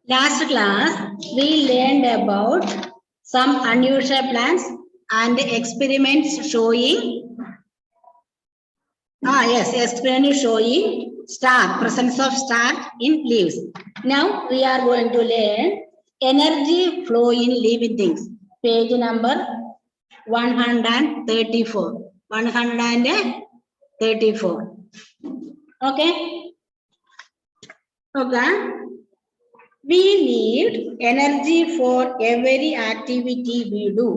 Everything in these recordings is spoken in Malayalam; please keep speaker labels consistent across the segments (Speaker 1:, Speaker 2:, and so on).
Speaker 1: Last class, we learned about some unusual plants and experiments showing, experiments showing presence of star in leaves. Now we are going to learn energy flow in living things. Page number 134. 134. Okay. Okay. We need energy for every activity we do.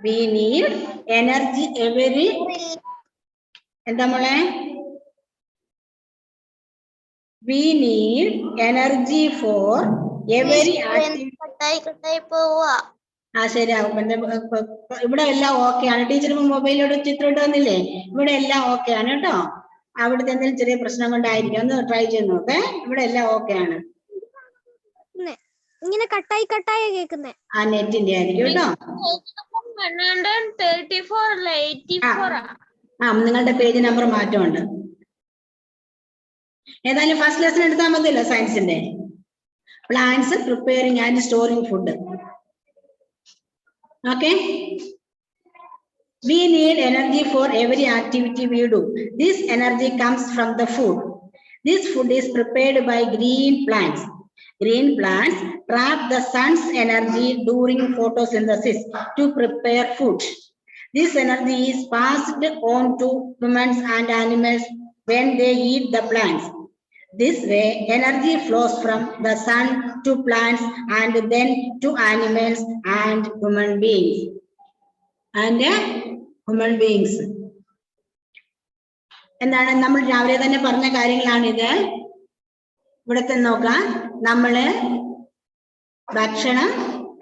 Speaker 1: We need energy every. We need energy for every activity. ശരിയാവും. ഇവിടെ എല്ലാം ഓക്കെ ആണ്. ടീച്ചർ മൊബൈലിലൂടെ ചിത്രം ഇട്ട് വന്നില്ലേ? ഇവിടെ എല്ലാം ഓക്കെ ആണ് കേട്ടോ. അവിടുത്തെ എന്തെങ്കിലും ചെറിയ പ്രശ്നം കൊണ്ടായിരിക്കും. ഒന്ന് ട്രൈ ചെയ്ത് നോക്കേ. ഇവിടെ എല്ലാം ഓക്കെ ആണ്.
Speaker 2: ഇങ്ങനെ കട്ടായി കേൾക്കുന്നേ.
Speaker 1: ആ നെറ്റിന്റെ ആയിരിക്കും കേട്ടോ. നിങ്ങളുടെ പേജ് നമ്പർ മാറ്റമുണ്ട്. ഏതായാലും ഫസ്റ്റ് ലെസൺ എടുത്താൽ മതിയല്ലോ സയൻസിന്റെ. Plants preparing and storing food. Okay. We need energy for every activity we do. This energy comes from the food. This food is prepared by green plants. Green plants trap the sun's energy during photosynthesis to prepare food. This energy is passed on to humans and animals when they eat the plants. This way, energy flows from the sun to plants and then to animals and human beings. എന്താണ് നമ്മൾ രാവിലെ തന്നെ പറഞ്ഞ കാര്യങ്ങളാണിത്. ഇവിടുത്തെ നോക്കാം. നമ്മള് ഭക്ഷണം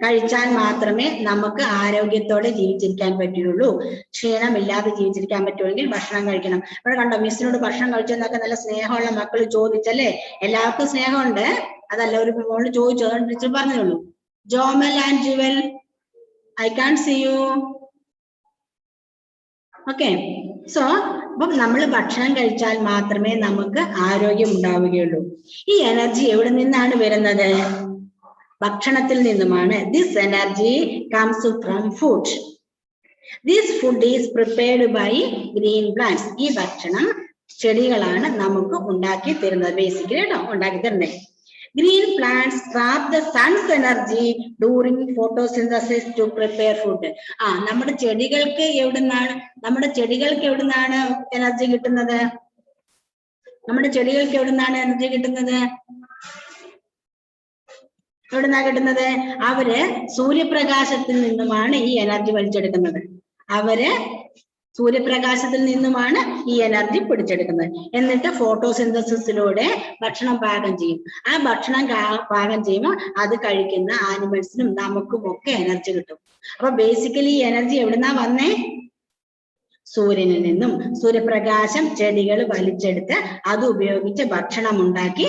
Speaker 1: കഴിച്ചാൽ മാത്രമേ നമുക്ക് ആരോഗ്യത്തോടെ ജീവിച്ചിരിക്കാൻ പറ്റുള്ളൂ. ക്ഷീണമില്ലാതെ ജീവിച്ചിരിക്കാൻ പറ്റുമെങ്കിൽ ഭക്ഷണം കഴിക്കണം. ഇവിടെ കണ്ടോ, മിസ്സിനോട് ഭക്ഷണം കഴിച്ചെന്നൊക്കെ നല്ല സ്നേഹമുള്ള മക്കൾ ചോദിച്ചല്ലേ? എല്ലാവർക്കും സ്നേഹമുണ്ട്. അതല്ല ഒരു മോള് ചോദിച്ചു, അതുകൊണ്ട് ടീച്ചർ പറഞ്ഞോളൂ. Jomal and Jewel, I can see you. Okay. So അപ്പം നമ്മൾ ഭക്ഷണം കഴിച്ചാൽ മാത്രമേ നമുക്ക് ആരോഗ്യം ഉണ്ടാവുകയുള്ളൂ. ഈ എനർജി എവിടെ നിന്നാണ് വരുന്നത്? ഭക്ഷണത്തിൽ നിന്നുമാണ്. This energy comes from food. This food is prepared by green plants. ഈ ഭക്ഷണം ചെടികളാണ് നമുക്ക് ഉണ്ടാക്കി തരുന്നത്. ബേസിക്കലി കേട്ടോ, ഉണ്ടാക്കി തരുന്നത്. Green plants trap the sun's energy during photosynthesis to prepare food. നമ്മുടെ ചെടികൾക്ക് എവിടുന്നാണ് എനർജി കിട്ടുന്നത്? എവിടുന്നാ കിട്ടുന്നത്? അവര് സൂര്യപ്രകാശത്തിൽ നിന്നുമാണ് ഈ എനർജി വലിച്ചെടുക്കുന്നത്. ഈ എനർജി പിടിച്ചെടുക്കുന്നത്. എന്നിട്ട് ഫോട്ടോസിന്തസിസിലൂടെ ഭക്ഷണം പാകം ചെയ്യും. ആ ഭക്ഷണം പാകം ചെയ്യുമ്പോൾ അത് കഴിക്കുന്ന ആനിമൽസിനും നമുക്കും ഒക്കെ എനർജി കിട്ടും. അപ്പൊ ബേസിക്കലി ഈ എനർജി എവിടുന്നാ വന്നേ? സൂര്യനിൽ നിന്നും. സൂര്യപ്രകാശം ചെടികൾ വലിച്ചെടുത്ത് അത് ഉപയോഗിച്ച് ഭക്ഷണം ഉണ്ടാക്കി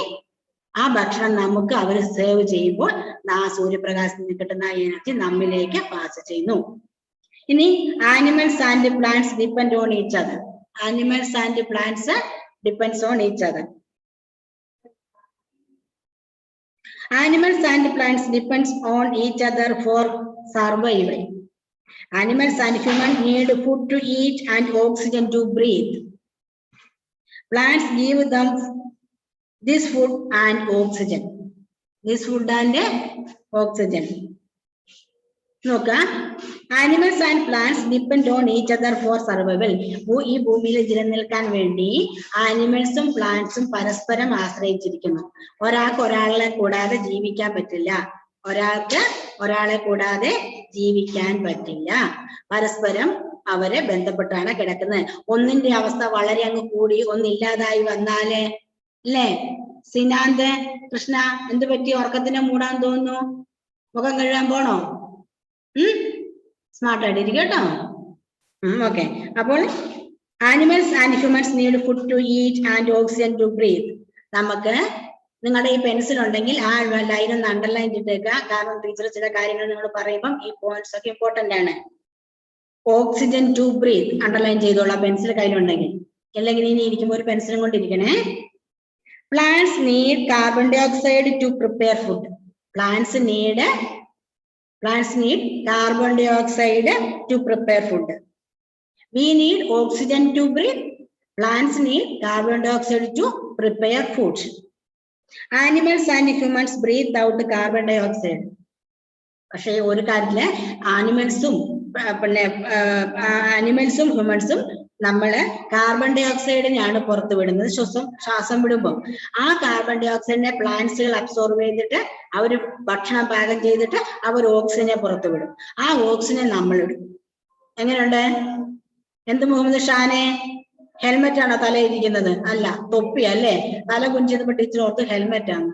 Speaker 1: ആ ഭക്ഷണം നമുക്ക് അവർ സേവ് ചെയ്യുമ്പോൾ ആ സൂര്യപ്രകാശത്തിൽ നിന്ന് കിട്ടുന്ന എനർജി നമ്മിലേക്ക് പാസ് ചെയ്യുന്നു. ഇനി animals and plants depend on each other. Animals and plants depends on each other. Animals and plants depends on each other for survival. Animals and humans need food to eat and oxygen to breathe. Plants give them this food and oxygen. നോക്ക, animals and plants depend on each other for survival. ഈ ഭൂമിയിൽ നിലനിൽക്കാൻ വേണ്ടി ആനിമൽസും പ്ലാന്റ്സും പരസ്പരം ആശ്രയിച്ചിരിക്കുന്നു. ഒരാൾക്ക് ഒരാളെ കൂടാതെ ജീവിക്കാൻ പറ്റില്ല. പരസ്പരം അവരെ ബന്ധപ്പെട്ടാണ് കിടക്കുന്നത്. ഒന്നിന്റെ അവസ്ഥ വളരെ അങ്ങ് കൂടി ഒന്നില്ലാതായി വന്നാല് അല്ലേ? സിനാന്ത്, കൃഷ്ണ, എന്ത് പറ്റി? ഉറക്കത്തിന് മൂടാൻ തോന്നുന്നു. മുഖം കഴുകാൻ പോണോ? സ്മാർട്ട് ആയിട്ടിരിക്കും കേട്ടോ. ഓക്കെ. അപ്പോൾ animals and humans need food to eat and oxygen to breathe. നമുക്ക് നിങ്ങളുടെ ഈ പെൻസിൽ ഉണ്ടെങ്കിൽ ആ ലൈൻ ഒന്ന് അണ്ടർലൈൻ ചെയ്തേക്കുക. കാരണം ടീച്ചർ ചില കാര്യങ്ങൾ നിങ്ങൾ പറയുമ്പം ഈ പോയിന്റ്സ് ഒക്കെ ഇമ്പോർട്ടന്റ് ആണ്. ഓക്സിജൻ ടു ബ്രീത്ത് അണ്ടർലൈൻ ചെയ്തോളാം പെൻസിൽ കയ്യിലുണ്ടെങ്കിൽ. അല്ലെങ്കിൽ ഇനി ഇരിക്കുമ്പോൾ ഒരു പെൻസിലും കൊണ്ടിരിക്കണേ. Plants need carbon dioxide to prepare food. Plants need carbon dioxide to prepare food. We need oxygen to breathe. Plants need carbon dioxide to prepare food. Animals and humans breathe out carbon dioxide. പക്ഷേ ഒരു കാര്യത്തില് ആനിമൽസും ഹ്യൂമൻസും നമ്മള് കാർബൺ ഡൈ ഓക്സൈഡിനെയാണ് പുറത്തു വിടുന്നത്. ശ്വാസം വിടുമ്പോൾ ആ കാർബൺ ഡൈ ഓക്സൈഡിനെ പ്ലാന്റ്സുകൾ അബ്സോർബ് ചെയ്തിട്ട് അവര് ഭക്ഷണം പാകം ചെയ്തിട്ട് അവർ ഓക്സിജനെ പുറത്തു വിടും. ആ ഓക്സിജനെ നമ്മൾ ഇടും. എങ്ങനെയുണ്ട്? എന്ത് മുഹമ്മദ് ഷാനെ? ഹെൽമെറ്റ് ആണോ തലയിരിക്കുന്നത്? അല്ല, തൊപ്പി അല്ലേ? തല കുഞ്ചിയപ്പോ ടീച്ചർ ഓർത്ത് ഹെൽമെറ്റ് ആണ്.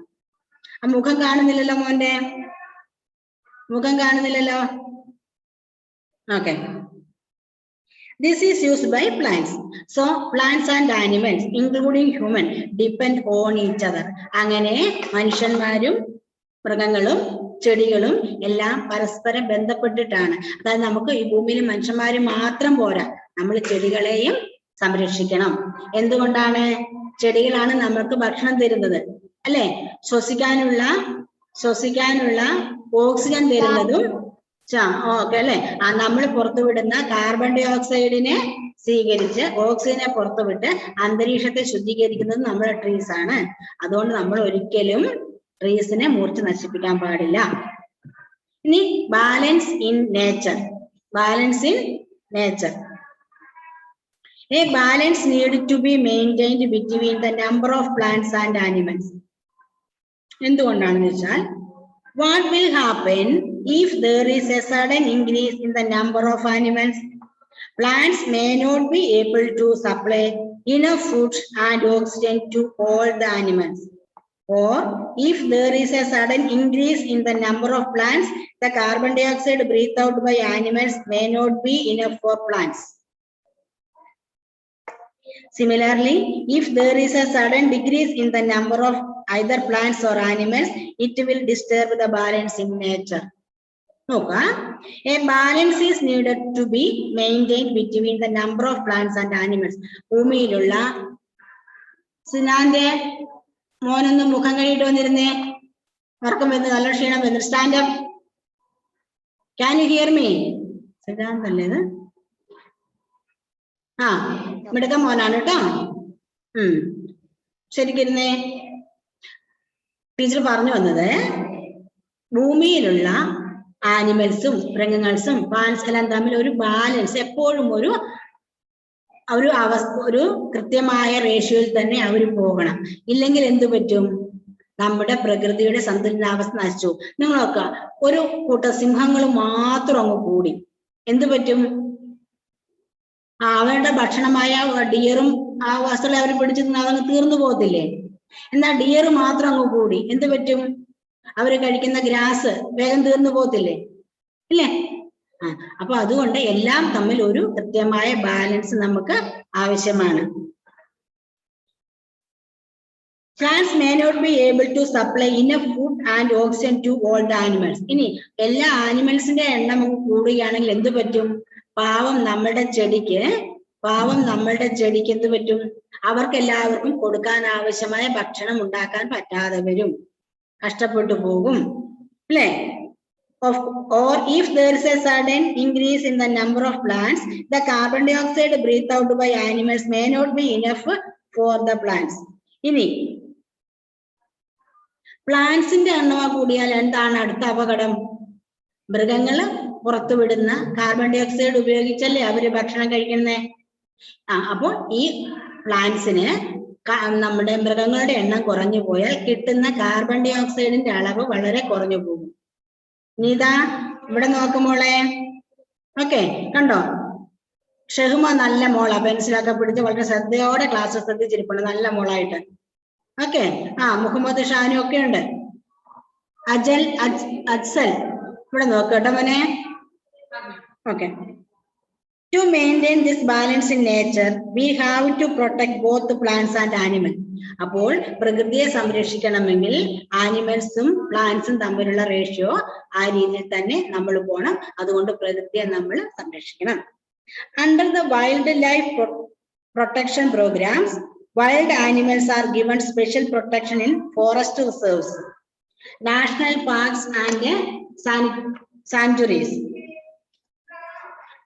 Speaker 1: ആ മുഖം കാണുന്നില്ലല്ലോ മോന്റെ, മുഖം കാണുന്നില്ലല്ലോ. Okay, this is used by plants. So plants and animals including human depend on each other. അങ്ങനെ മനുഷ്യന്മാരും മൃഗങ്ങളും ചെടികളും എല്ലാം പരസ്പരം ബന്ധപ്പെട്ടിട്ടാണ്. അതായത് നമുക്ക് ഈ ഭൂമിയിൽ മനുഷ്യന്മാര് മാത്രം പോരാ, നമ്മൾ ചെടികളെയും സംരക്ഷിക്കണം. എന്തുകൊണ്ടാണ്? ചെടികളാണ് നമുക്ക് ഭക്ഷണം തരുന്നത് അല്ലെ? ശ്വസിക്കാനുള്ള ഓക്സിജൻ തരുന്നതും ഓക്കെ അല്ലെ? നമ്മൾ പുറത്തുവിടുന്ന കാർബൺ ഡൈ ഓക്സൈഡിനെ സ്വീകരിച്ച് ഓക്സിജനെ പുറത്തുവിട്ട് അന്തരീക്ഷത്തെ ശുദ്ധീകരിക്കുന്നത് നമ്മുടെ ട്രീസ് ആണ്. അതുകൊണ്ട് നമ്മൾ ഒരിക്കലും ട്രീസിനെ മുറിച്ച് നശിപ്പിക്കാൻ പാടില്ല. ഇനി balance in nature. A balance needed to be maintained between the number of plants and animals. എന്തുകൊണ്ടാണെന്ന് വെച്ചാൽ, what will happen if there is a sudden increase in the number of animals? Plants may not be able to supply enough food and oxygen to all the animals. Or if there is a sudden increase in the number of plants, the carbon dioxide breathed out by animals may not be enough for plants. Similarly, if there is a sudden decrease in the number of either plants or animals, it will disturb the balance in nature. Okay. A balance is needed to be maintained between the number of plants and animals. ഭൂമിയിലുള്ള സിനാന്റെ മോനൊന്ന് മുഖം കഴിയിട്ട് വന്നിരുന്നേ. ഉറക്കം വരുന്നത്, നല്ല ക്ഷീണം വരുന്നു. Stand up. Can you hear me? സിദ്ധാന്തല്ലേ ഇത്? മിടുക്ക മോനാണ് കേട്ടോ. ശരിക്കിരുന്നേ. ടീച്ചർ പറഞ്ഞു വന്നത്, ഭൂമിയിലുള്ള ആനിമൽസും മൃഗങ്ങൾസും പ്ലാന്റ്സ് എല്ലാം തമ്മിൽ ഒരു ബാലൻസ്, എപ്പോഴും ഒരു കൃത്യമായ റേഷ്യോയിൽ തന്നെ അവർ പോകണം. ഇല്ലെങ്കിൽ എന്തു പറ്റും? നമ്മുടെ പ്രകൃതിയുടെ സന്തുലനാവസ്ഥ നശിച്ചു. നിങ്ങൾ നോക്കുക, ഒരു കൂട്ടം സിംഹങ്ങൾ മാത്രം അങ്ങ് കൂടി എന്തു പറ്റും? അവരുടെ ഭക്ഷണമായ ഡിയറും ആ വസ്തുക്കളെ അവർ പിടിച്ചു അതങ്ങ് തീർന്നു പോകത്തില്ലേ? എന്നാൽ ഡിയർ മാത്രം അങ്ങ് കൂടി എന്ത് പറ്റും? അവര് കഴിക്കുന്ന ഗ്രാസ് വേഗം തീർന്നു പോകത്തില്ലേ? ഇല്ലേ? അപ്പൊ അതുകൊണ്ട് എല്ലാം തമ്മിൽ ഒരു കൃത്യമായ ബാലൻസ് നമുക്ക് ആവശ്യമാണ്. Plants may not be able to supply enough food and oxygen to all the animals. ഇനി എല്ലാ ആനിമൽസിന്റെ എണ്ണം കൂടുകയാണെങ്കിൽ എന്ത് പറ്റും? പാവം നമ്മളുടെ ചെടിക്ക് എന്ത് പറ്റും? അവർക്കെല്ലാവർക്കും കൊടുക്കാൻ ആവശ്യമായ ഭക്ഷണം ഉണ്ടാക്കാൻ പറ്റാതെ വരും, കഷ്ടപ്പെട്ടു പോകും അല്ലേ? Or if there is a sudden increase in the number of plants, the carbon dioxide breathed out by animals may not be enough for the plants. ഇനി പ്ലാന്റ്സിന്റെ എണ്ണം കൂടിയാൽ എന്താണ് അടുത്ത അപകടം? മൃഗങ്ങള് പുറത്തുവിടുന്ന കാർബൺ ഡൈ ഓക്സൈഡ് ഉപയോഗിച്ചല്ലേ അവര് ഭക്ഷണം കഴിക്കുന്നേ. അപ്പോൾ ഈ പ്ലാന്റ്സിന് നമ്മുടെ മൃഗങ്ങളുടെ എണ്ണം കുറഞ്ഞു പോയാൽ കിട്ടുന്ന കാർബൺ ഡൈ ഓക്സൈഡിന്റെ അളവ് വളരെ കുറഞ്ഞു പോകും. നീതാ ഇവിടെ നോക്കുമോളെ. ഓക്കെ, കണ്ടോ? ഷെഹ്മ നല്ല മോളാ, പെൻസിലൊക്കെ പിടിച്ച് വളരെ ശ്രദ്ധയോടെ ക്ലാസ് ശ്രദ്ധിച്ചിരിപ്പുണ്ട്, നല്ല മോളായിട്ട്. ഓക്കെ, മുഹമ്മദ് ഷാനും ഒക്കെ ഉണ്ട്. അജ്സൽ ഇവിടെ നോക്കട്ടെ മോനെ. Okay, to maintain this balance in nature, we have to protect both the plants and animals. അപ്പോൾ പ്രകൃതിയെ സംരക്ഷിക്കണമെങ്കിൽ ആനിമൽസും പ്ലാന്റ്സും തമ്മിലുള്ള റേഷ്യോ ആ രീതിയിൽ തന്നെ നമ്മൾ പോകണം. അതുകൊണ്ട് പ്രകൃതിയെ നമ്മൾ സംരക്ഷിക്കണം. Under the wildlife protection programs, Wild animals are given special protection in forest reserves, national parks and sanctuaries.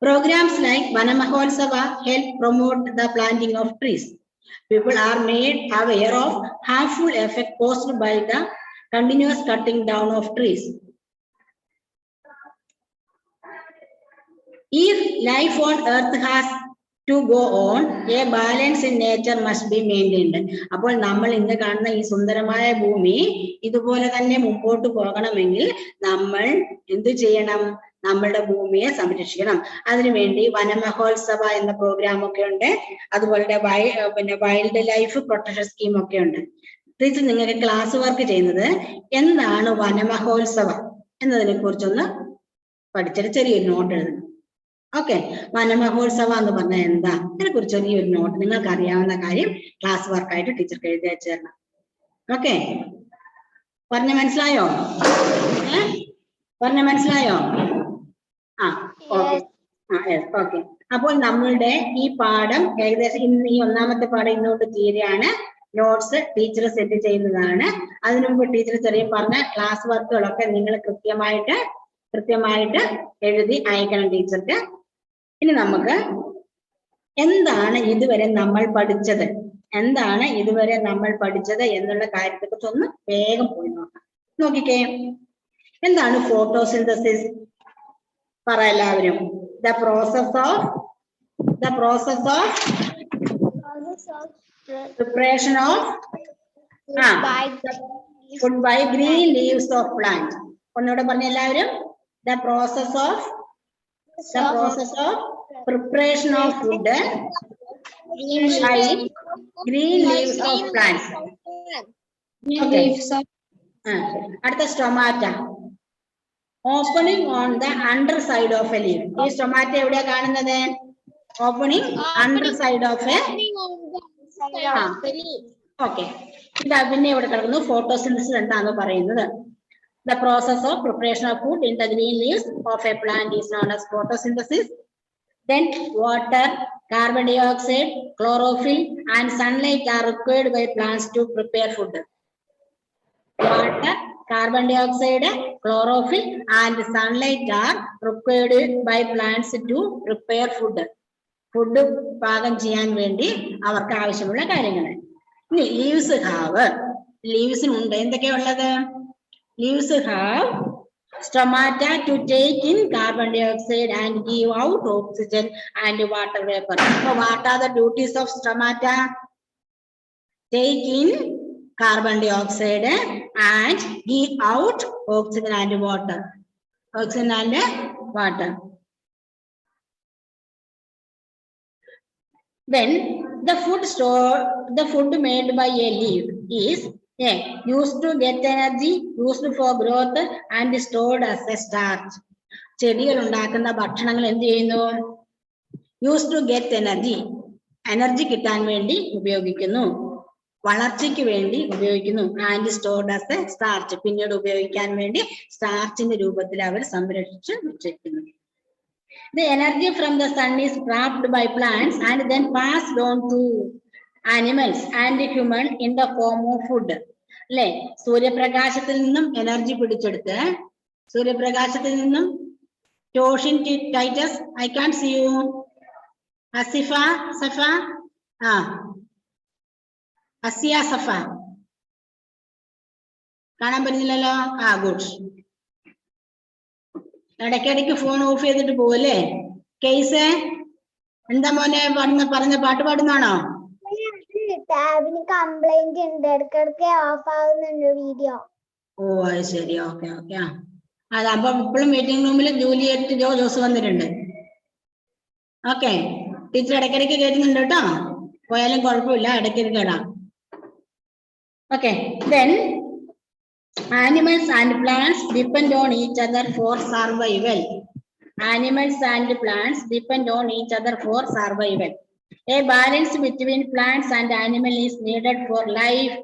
Speaker 1: Programs like Vanamahotsava help promote the planting of trees. People are made aware of harmful effect caused by the continuous cutting down of trees. If life on earth has to go on, a balance in nature must be maintained. അപ്പോൾ നമ്മൾ ഇന്ന് കാണുന്ന ഈ സുന്ദരമായ ഭൂമി ഇതുപോലെ തന്നെ മുമ്പോട്ട് പോകണമെങ്കിൽ നമ്മൾ എന്ത് ചെയ്യണം? നമ്മളുടെ ഭൂമിയെ സംരക്ഷിക്കണം. അതിനുവേണ്ടി വനമഹോത്സവ എന്ന പ്രോഗ്രാം ഒക്കെ ഉണ്ട്. അതുപോലെ വൈൽഡ് ലൈഫ് പ്രൊട്ടക്ഷൻ സ്കീം ഒക്കെ ഉണ്ട്. ടീച്ചർ നിങ്ങൾക്ക് ക്ലാസ് വർക്ക് ചെയ്യുന്നത് എന്താണ് വനമഹോത്സവ എന്നതിനെ കുറിച്ചൊന്ന് പഠിച്ചിട്ട് ചെറിയൊരു നോട്ട് എഴുതണം. ഓക്കെ, വനമഹോത്സവ എന്ന് പറഞ്ഞാൽ എന്താ, അതിനെ കുറിച്ച് ചെറിയൊരു നോട്ട് നിങ്ങൾക്ക് അറിയാവുന്ന കാര്യം ക്ലാസ് വർക്കായിട്ട് ടീച്ചർക്ക് എഴുതി അയച്ചു തരണം. ഓക്കെ, പറഞ്ഞ മനസ്സിലായോ? പറഞ്ഞ മനസ്സിലായോ? ഓക്കെ. അപ്പോൾ നമ്മളുടെ ഈ പാഠം ഏകദേശം ഇന്ന് ഈ ഒന്നാമത്തെ പാഠം ഇന്നോട്ട് തീരെയാണ്. നോട്ട്സ് ടീച്ചർ സെറ്റ് ചെയ്യുന്നതാണ്. അതിനു മുമ്പ് ടീച്ചർ ചെറിയ പറഞ്ഞ ക്ലാസ് വർക്കുകളൊക്കെ നിങ്ങൾ കൃത്യമായിട്ട് എഴുതി അയക്കണം ടീച്ചർക്ക്. ഇനി നമുക്ക് എന്താണ് ഇതുവരെ നമ്മൾ പഠിച്ചത് എന്നുള്ള കാര്യത്തെ കുറിച്ച് ഒന്ന് വേഗം പോയി നോക്കാം. നോക്കിക്കേ, എന്താണ് ഫോട്ടോസിന്തസിസ്? പറ എല്ലാവരും. The process of preparation of food by green leaves of plant. ഒന്നുകൂടെ പറഞ്ഞ എല്ലാവരും. The process of preparation of food by green leaves of plants. Okay. അടുത്ത stomata. Opening on the underside of a leaf. ഈ stomata എവിടെയാ കാണുന്നത്? Opening underside of a okay. ഇത് പിന്നെ ഇവിടെ കിടക്കുന്നു. ഫോട്ടോസിന്തസിസ് എന്താണെന്ന് പറയുന്നത്. The process of preparation of food in the green leaves of a plant is known as photosynthesis. Then water, carbon dioxide, chlorophyll and sunlight are required by plants to prepare food. Water, carbon dioxide, chlorophyll and sunlight are required by plants to prepare food. Food പാകം ചെയ്യാൻ വേണ്ടി അവർക്ക് ആവശ്യമുള്ള കാര്യങ്ങൾ. ഇനി ലീവ്സിനുണ്ട് എന്തൊക്കെയാ ഉള്ളത്? Leaves have stomata to take in carbon dioxide and give out oxygen and water vapor. So what are the duties of stomata? Take in carbon dioxide and give out oxygen and water. Then the food made by a leaf is used to get energy, used for growth and stored as a starch. ചെടികൾ ഉണ്ടാക്കുന്ന ഭക്ഷണങ്ങൾ എന്ത് ചെയ്യുന്നു? യൂസ് ടു ഗെറ്റ് എനർജി കിട്ടാൻ വേണ്ടി ഉപയോഗിക്കുന്നു, വളർച്ചയ്ക്ക് വേണ്ടി ഉപയോഗിക്കുന്നു. And stored as A starch, പിന്നീട് ഉപയോഗിക്കാൻ വേണ്ടി സ്റ്റാർച്ചിന്റെ രൂപത്തിൽ അവർ സംരക്ഷിച്ച് വെച്ചിരിക്കുന്നു. The energy from the sun is trapped by plants and then passed on to animals and human in the form of food. അല്ലെ, സൂര്യപ്രകാശത്തിൽ നിന്നും എനർജി പിടിച്ചെടുത്ത്, സൂര്യപ്രകാശത്തിൽ നിന്നും Toshin Titus, I can see you, Asifa Safa, Asiya Safa, കാണാൻ പറ്റുന്നില്ലല്ലോ. ഗുഡ്. ഇടയ്ക്കിടയ്ക്ക് ഫോൺ ഓഫ് ചെയ്തിട്ട് പോവല്ലേ? കേസ് എന്താ മോനെ പറഞ്ഞ പാട്ട് പാടുന്നാണോ?
Speaker 2: കംപ്ലൈന്റ് ഉണ്ട്, ഇടയ്ക്കിടയ്ക്ക് ഓഫ് ആവുന്നുണ്ട് വീഡിയോ.
Speaker 1: ഓ അത് ശരി. ഓക്കെ. അപ്പൊ ഇപ്പോഴും മീറ്റിംഗ് റൂമിൽ ജൂലിയറ്റ് ജോസ് വന്നിട്ടുണ്ട്. ഓക്കെ, ടീച്ചർ ഇടയ്ക്കിടയ്ക്ക് കേൾക്കുന്നുണ്ട് കേട്ടോ. പോയാലും കുഴപ്പമില്ല, ഇടയ്ക്കിടയ്ക്ക് കേടാം. Okay. Then animals and plants depend on each other for survival. Animals and plants depend on each other for survival. A balance between plants and animals is needed for life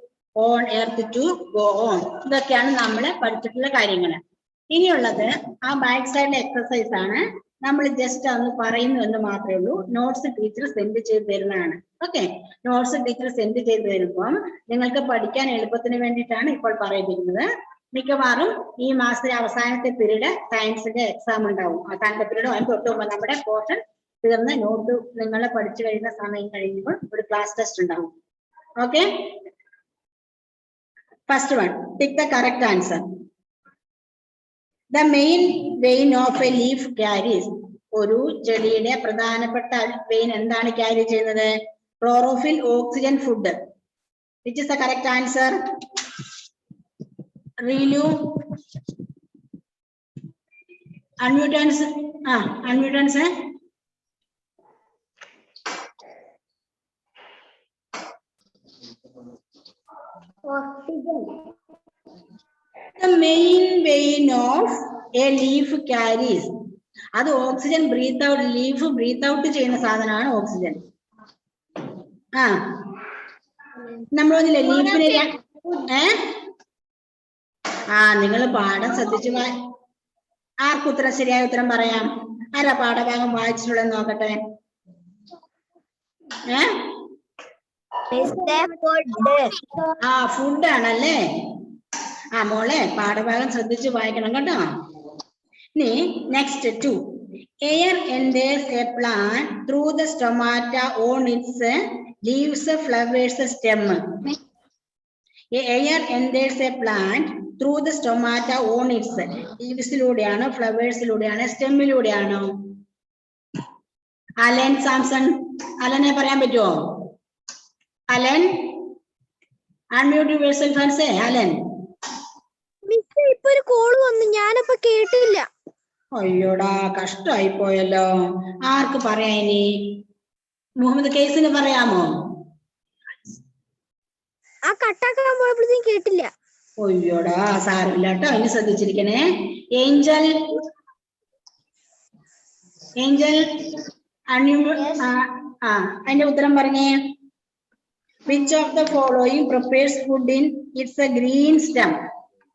Speaker 1: on earth to go on. ഇതൊക്കെയാണ് നമ്മൾ പഠിച്ചിട്ടുള്ള കാര്യങ്ങൾ. ഇനിയുള്ളത് ആ ബാക്ക് സൈഡിലെ എക്സസൈസ് ആണ്. നമ്മൾ ജസ്റ്റ് ഒന്ന് പറയുന്നു എന്ന് മാത്രമേ ഉള്ളൂ. നോട്ട്സ് ടീച്ചർ സെൻഡ് ചെയ്ത് തരുന്നതാണ്. ഓക്കെ, നോട്ട്സ് ടീച്ചർ സെൻഡ് ചെയ്ത് തരുമ്പം നിങ്ങൾക്ക് പഠിക്കാൻ എളുപ്പത്തിന് വേണ്ടിയിട്ടാണ് ഇപ്പോൾ പറയിപ്പിക്കുന്നത്. മിക്കവാറും ഈ മാസത്തിലെ അവസാനത്തെ പീരീഡ് സയൻസിന്റെ എക്സാം ഉണ്ടാവും. അവസാനത്തെ പീരീഡ് അതിന് തൊട്ട് മുമ്പ് നമ്മുടെ പോർഷൻ തീർന്ന് നോട്ട് നിങ്ങൾ പഠിച്ചു കഴിയുന്ന സമയം കഴിയുമ്പോൾ ഒരു ക്ലാസ് ടെസ്റ്റ് ഉണ്ടാവും. Okay, first one, tick the correct answer. The main vein of a leaf carries. ഒരു ചെടിയുടെ പ്രധാനപ്പെട്ട വെയിൻ എന്താണ് ക്യാരി ചെയ്യുന്നത്? Chlorophyll, oxygen, food. Which is the correct answer? Rilu, unmutants, unmutants.
Speaker 2: Oxygen.
Speaker 1: The main vein of a leaf carries. അത് oxygen breathe out, leaf breathe out ചെയ്യുന്ന സാധനമാണ് ഓക്സിജൻ. നമ്മളൊന്നില്ലേ ലീഫിന് നിങ്ങൾ പാഠം ശ്രദ്ധിച്ചു. ആർക്കുത്തരം ശരിയായ ഉത്തരം പറയാം? ആരാ പാഠഭാഗം വായിച്ചിട്ടുള്ളത് നോക്കട്ടെ. ഫുഡ് ആണല്ലേ. മോളെ പാഠഭാഗം ശ്രദ്ധിച്ച് വായിക്കണം കേട്ടോ. ഇനി next 2. Air enters a plant through the stomata on its leaves, flowers, stem. Air enters a plant through the stomata on its leaves-ലൂടെയാണോ, ഫ്ലവേഴ്സിലൂടെയാണോ, സ്റ്റെമ്മിലൂടെയാണോ? അലൻ സാംസൺ, അലനെ പറയാൻ പറ്റുമോ? Alan, unmute yourself and say Alan.
Speaker 2: ഇപ്പൊ ഒരു കോള് വന്നു, ഞാനപ്പോ കേട്ടില്ല.
Speaker 1: അയ്യോടാ, കഷ്ടമായി പോയല്ലോ. ആർക്ക് പറയാ ഇനി? മുഹമ്മദ് കേസിന് പറയാമോ?
Speaker 2: ആ കട്ടാക്കാൻ പോയപ്പോഴത്തേക്കും കേട്ടില്ല.
Speaker 1: അയ്യോടാ, സാരമില്ല കേട്ടോ, ഇനി ശ്രദ്ധിച്ചിരിക്കണേ. ഏഞ്ചൽ, ഏഞ്ചൽ അതിന്റെ ഉത്തരം പറഞ്ഞേ. Which of the following prepares food in its a green stem?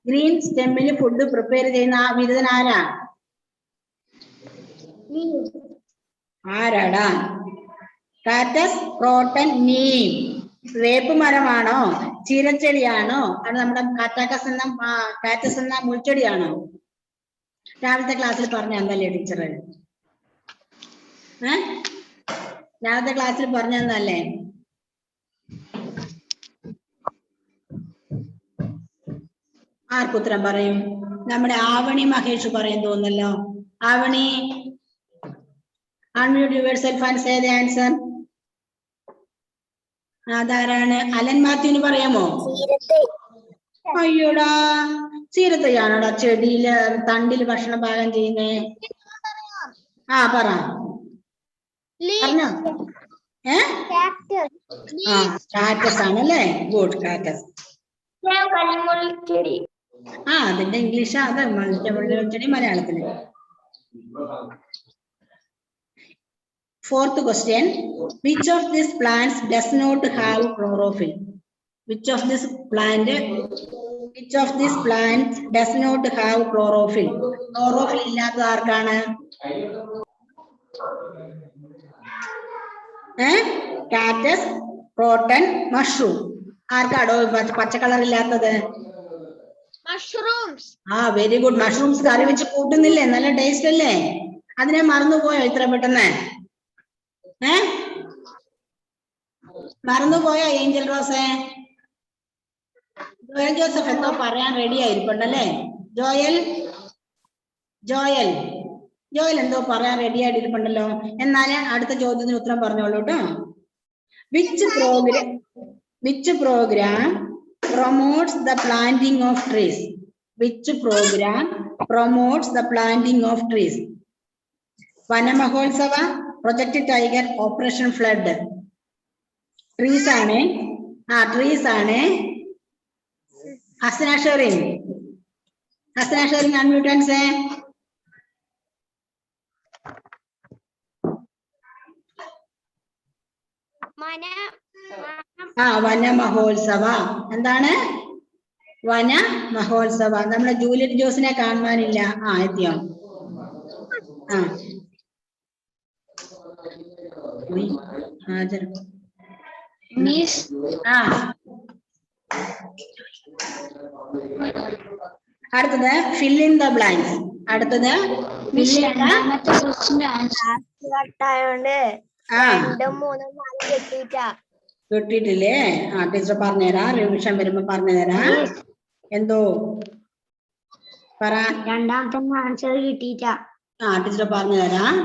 Speaker 1: Green സ്റ്റെമ്മിൽ ഫുഡ് പ്രിപ്പയർ ചെയ്യുന്ന ആ ബിരുദൻ ആരാ? ആരാടാ? Cactus, croton, neem. വേപ്പ് മരമാണോ, ചീരച്ചെടിയാണോ, അത് നമ്മുടെ കാറ്റസ് എന്ന മുൾച്ചെടിയാണോ? രാവിലത്തെ ക്ലാസ്സിൽ പറഞ്ഞ എന്തല്ലേ ടീച്ചർ? രാവിലത്തെ ക്ലാസ്സിൽ പറഞ്ഞല്ലേ? ആർക്കുത്തരം പറയും? നമ്മുടെ ആവണി മഹേഷ് പറയും തോന്നല്ലോ. Avani, unmute yourself and say the answer. അതാരാണ്? അലൻ മാത്യുവിന് പറയാമോ? അയ്യോടാ, ചീരത്തയാണോടാ ചെടിയില് തണ്ടില് ഭക്ഷണം പാകം ചെയ്യുന്നേ? പറ, പറഞ്ഞോ. കാറ്റസ് ആണല്ലേ. ഗുഡ്, കാറ്റസ്. അതിന്റെ ഇംഗ്ലീഷ് അത് മുൾച്ചെടി മലയാളത്തില്. 4th question. Which of these plants does not have chlorophyll? Which of this plant does not have chlorophyll? Chlorophyll ഇല്ലാത്തത് ആർക്കാണ്? കാറ്റസ്, ക്രോട്ടൺ, മഷ്റൂം. ആർക്കാടോ പച്ച കളർ ഇല്ലാത്തത്?
Speaker 2: മഷ്റൂംസ്.
Speaker 1: Very good. മഷ്റൂംസ് കറി വെച്ച് കൂട്ടുന്നില്ലേ? നല്ല ടേസ്റ്റ് അല്ലേ? അതിനെ മറന്നുപോയോ ഇത്ര പെട്ടെന്ന്? മറന്നുപോയോ ഏഞ്ചൽ റോസേ? ജോയൽ ജോസഫ് എന്തോ പറയാൻ റെഡി ആയിരിക്കണ്ടല്ലേ? ജോയൽ എന്തോ പറയാൻ റെഡി ആയിട്ടിരിപ്പുണ്ടല്ലോ. എന്നാല് അടുത്ത ചോദ്യത്തിന് ഉത്തരം പറഞ്ഞോളൂ കേട്ടോ. Which program promotes the planting of trees? Which program promotes the planting of trees? വനമഹോത്സവ, project tiger, operation flood. Trees ആണ്. ഹസന ഷെറിൻ, അൺമ്യൂട്ടൻസ്. വനമഹോത്സവ. എന്താണ് വനമഹോത്സവ? നമ്മുടെ ജൂലിയറ്റ് ജോസിനെ കാണുവാനില്ല. എത്തിയോ?
Speaker 3: Miss.
Speaker 1: അടുത്തത് fill in the blanks. അടുത്തത്
Speaker 3: Miss രണ്ടാമത്തെ ക്വസ്റ്റിന്റെ ആൻസർ
Speaker 2: കട്ടായോണ്ട്
Speaker 1: ആ
Speaker 2: 2, 3, 4 കിട്ടിയിട്ടാ.
Speaker 1: കിട്ടിയിട്ടില്ലേ? ടീച്ചർ പറഞ്ഞുതരാം. റിവിഷൻ വരുമ്പോ പറഞ്ഞുതരാം. എന്തോ പറ.
Speaker 2: രണ്ടാമത്തെ ആൻസർ കിട്ടിയിട്ടാ.
Speaker 1: ടീച്ചർ പറഞ്ഞുതരാം.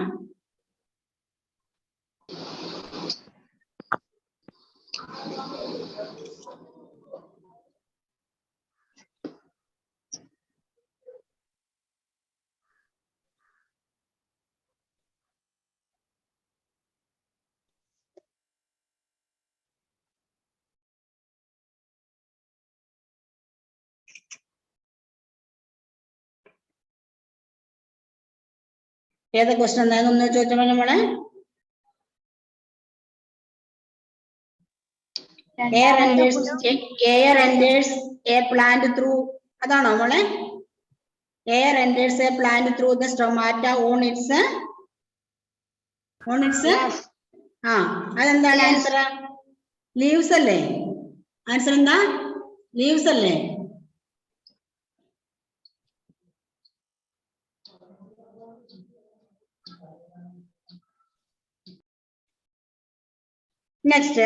Speaker 1: ഏതാ ക്വസ്റ്റൻ എന്തായാലും ഒന്ന് ചോദിച്ചോ നമ്മളെ. Air enters a plant through, അതാണോ മോളെ? Air enters a plant through the stomata on its അതെന്താണ് ആൻസർ? ലീവ്സ് അല്ലേ? ആൻസർ എന്താ? ലീവ്സ് അല്ലേ? Next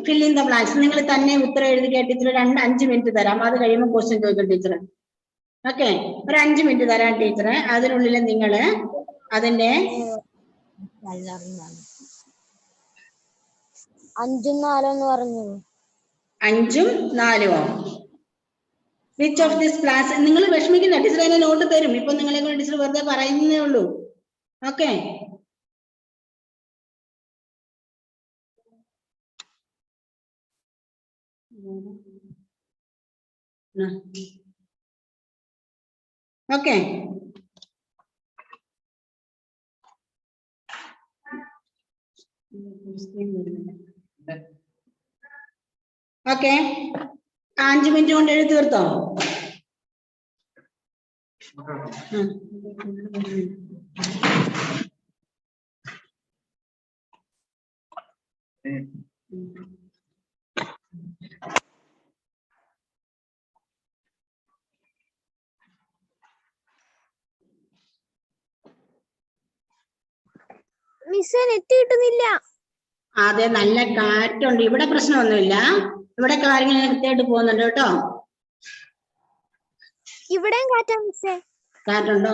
Speaker 1: fill in the blanks. നിങ്ങൾ തന്നെ ഉത്തരം എഴുതി ടീച്ചർ 5 മിനിറ്റ് തരാം. അത് കഴിയുമ്പോൾ ക്വസ്റ്റ്യൻ ചോദിക്കും ടീച്ചർ. ഓക്കെ, ഒരു 5 മിനിറ്റ് തരാം ടീച്ചർ. അതിനുള്ളിൽ നിങ്ങൾ അതിന്റെ
Speaker 2: 5ഉം 4 എന്ന് പറഞ്ഞു.
Speaker 1: 5ഉം 4ഉം വിച്ച് ഓഫ് ദിസ് ക്ലാസ്. നിങ്ങൾ വിഷമിക്കില്ല, ടീച്ചർ അതിന്റെ നോട്ട് തരും. ഇപ്പൊ നിങ്ങളെ കൊണ്ട് ടീച്ചർ വെറുതെ പറയുന്നേ ഉള്ളൂ. Okay, okay. ഓക്കെ, 5 മിനിറ്റ് കൊണ്ട് എഴുതി തീർത്തോ?
Speaker 2: മിസ്സേ നെറ്റ് കിട്ടുന്നില്ല.
Speaker 1: അതെ, നല്ല കാറ്റുണ്ട്. ഇവിടെ പ്രശ്നമൊന്നുമില്ല. ഇവിടെ കാര്യങ്ങൾ കൃത്യമായിട്ട് പോകുന്നുണ്ട് കേട്ടോ.
Speaker 2: ഇവിടെയും കാറ്റാ മിസ്സേ.
Speaker 1: കാറ്റുണ്ടോ?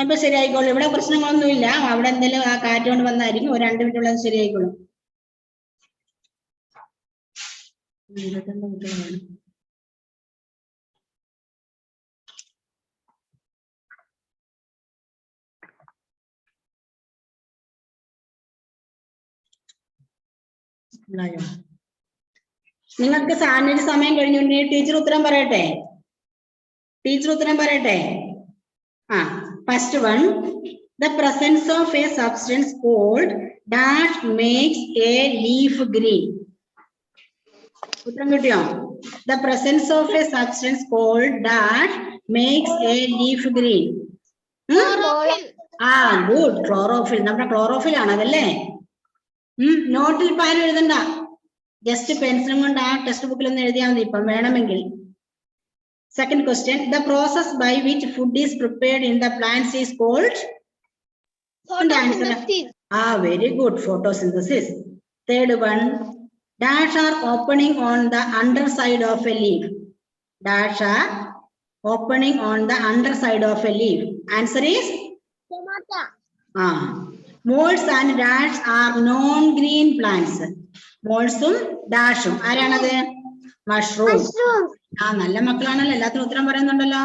Speaker 1: ഇപ്പൊ ശരിയായിക്കോളൂ. ഇവിടെ പ്രശ്നങ്ങളൊന്നുമില്ല. അവിടെ എന്തെങ്കിലും ആ കാറ്റ് കൊണ്ട് വന്നായിരിക്കും. ഒരു 2 മിനിറ്റ് ഉള്ളത് ശരിയായിക്കോളും. നിങ്ങൾക്ക് സാന്നിധ്യ സമയം കഴിഞ്ഞുണ്ടെങ്കിൽ ടീച്ചർ ഉത്തരം പറയട്ടെ. First one, the presence of a substance called dash makes a leaf green. ഉത്തരം കിട്ടിയോ? The presence of a substance called dash makes a leaf green. Good. Chlorophyll. നമ്മുടെ ക്ലോറോഫിൽ ആണ് അതല്ലേ? നോട്ടിൽ പാരം എഴുതണ്ട, ജസ്റ്റ് പെൻസിലും കൊണ്ട് ആ ടെക്സ്റ്റ് ബുക്കിൽ ഒന്ന് എഴുതിയാൽ മതി ഇപ്പം വേണമെങ്കിൽ. Second question, the process by which food is prepared in the plants is called?
Speaker 2: Photosynthesis.
Speaker 1: Very good, photosynthesis. Third one, dash are opening on the underside of a leaf. Dash are opening on the underside of a leaf. Answer is?
Speaker 2: Tomato.
Speaker 1: Molds and dash are non-green plants. മോൾസും ഡാഷും ആരാണത്? മഷ്റൂം. നല്ല മക്കളാണല്ലോ, എല്ലാത്തിനും ഉത്തരം പറയുന്നുണ്ടല്ലോ.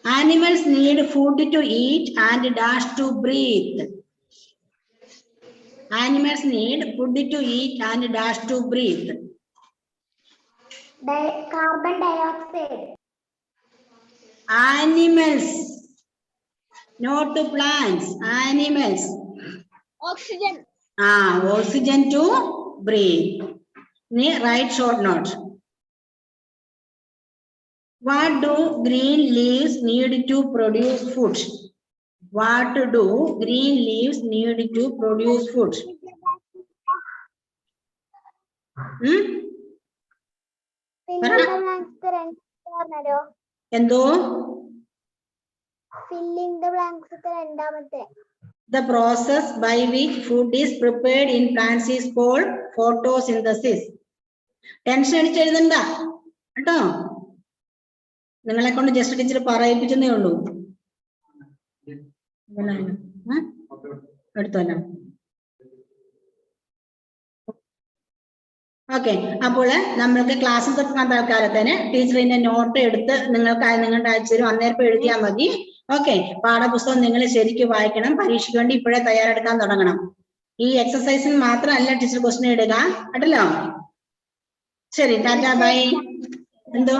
Speaker 1: Animals need food to eat and dash to breathe. Animals need food to eat and dash to breathe.
Speaker 2: Carbon dioxide.
Speaker 1: Animals, not to plants. Animals.
Speaker 2: Oxygen.
Speaker 1: Oxygen to breathe. Write short note. What do green leaves need to produce food? What do green leaves need to produce food? എന്തോ
Speaker 2: ഫില്ലിംഗ് ദ ബ്ലാങ്ക്സ് രണ്ടാമത്തെ.
Speaker 1: The process by which food is prepared in plants is called photosynthesis. Tension അടിച്ച് എഴുതണ്ട കേട്ടോ, നിങ്ങളെ കൊണ്ട് ജസ്റ്റ് ടീച്ചർ പറയിപ്പിച്ചെന്നേ ഉള്ളൂ. എടുത്തോല്ലോ. ഓക്കെ, അപ്പോൾ നമ്മൾക്ക് ക്ലാസ് തുടങ്ങാൻ തൽക്കാലത്തിന് ടീച്ചറിന്റെ നോട്ട് എടുത്ത് നിങ്ങൾക്കായി നിങ്ങളുടെ അയച്ചു തരും, അന്നേരം എഴുതിയാൽ മതി. ഓക്കെ, പാഠപുസ്തകം നിങ്ങൾ ശരിക്കും വായിക്കണം, പരീക്ഷയ്ക്ക് വേണ്ടി ഇപ്പോഴേ തയ്യാറെടുക്കാൻ തുടങ്ങണം. ഈ എക്സസൈസിന് മാത്രമല്ല ടീച്ചർ ക്വസ്റ്റ്യൻ ഇടുക കേട്ടല്ലോ. ശരി, ടാറ്റാ ബൈ. എന്തോ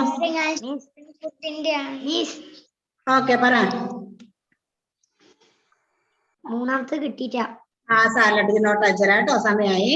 Speaker 1: ഓക്കെ പറ.
Speaker 2: മൂന്നാമത്തെ കിട്ടിയിട്ടാ.
Speaker 1: സാറിന് നോട്ട് അയച്ചു തരാം കേട്ടോ, സമയമായി.